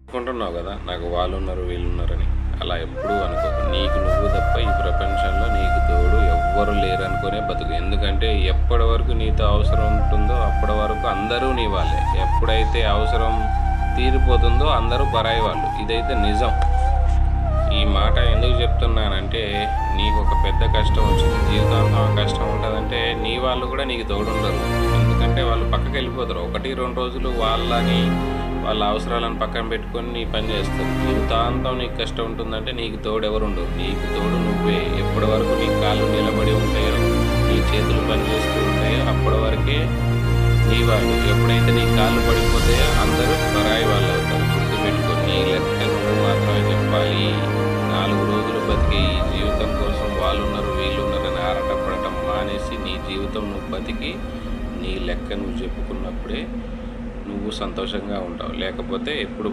అనుకుంటున్నావు కదా, నాకు వాళ్ళు ఉన్నారు వీళ్ళు ఉన్నారని. అలా ఎప్పుడూ అనుకోకు. నీకు నువ్వు తప్ప ఈ ప్రపంచంలో నీకు తోడు ఎవ్వరు లేరనుకునే బతుకు. ఎందుకంటే ఎప్పటి వరకు నీతో అవసరం ఉంటుందో అప్పటి వరకు అందరూ నీ వాళ్ళే. ఎప్పుడైతే అవసరం తీరిపోతుందో అందరూ పరాయి వాళ్ళు. ఇదైతే నిజం. ఈ మాట ఎందుకు చెప్తున్నానంటే, నీకు ఒక పెద్ద కష్టం వచ్చింది, జీవితాంతం ఆ కష్టం ఉంటుందంటే నీ వాళ్ళు కూడా నీకు తోడుండరు. ఎందుకంటే వాళ్ళు పక్కకి వెళ్ళిపోతారు. 1-2 రోజులు వాళ్ళ అవసరాలను పక్కన పెట్టుకొని నీ పని చేస్తారు. జీవితాంతం నీకు కష్టం ఉంటుందంటే నీకు తోడు ఎవరు ఉండరు. నీకు తోడు నువ్వే. ఎప్పటి వరకు నీ కాళ్ళు నిలబడి ఉంటాయో, నీ చేతులు పని చేస్తూ ఉంటాయో అప్పటి వరకే నీ వాళ్ళు. ఎప్పుడైతే నీ కాళ్ళు పడిపోతాయో అందరూ పరాయి వాళ్ళు అవుతారు. గుర్తుపెట్టుకో, నీ లెక్క నువ్వు మాత్రమే చెప్పాలి. 4 రోజులు బతికి ఈ జీవితం కోసం వాళ్ళున్నారు వీళ్ళున్నారని ఆరాటపడటం మానేసి నీ జీవితం నువ్వు బతికి నీ లెక్క నువ్వు చెప్పుకున్నప్పుడే నువ్వు సంతోషంగా ఉంటావు. లేకపోతే ఎప్పుడు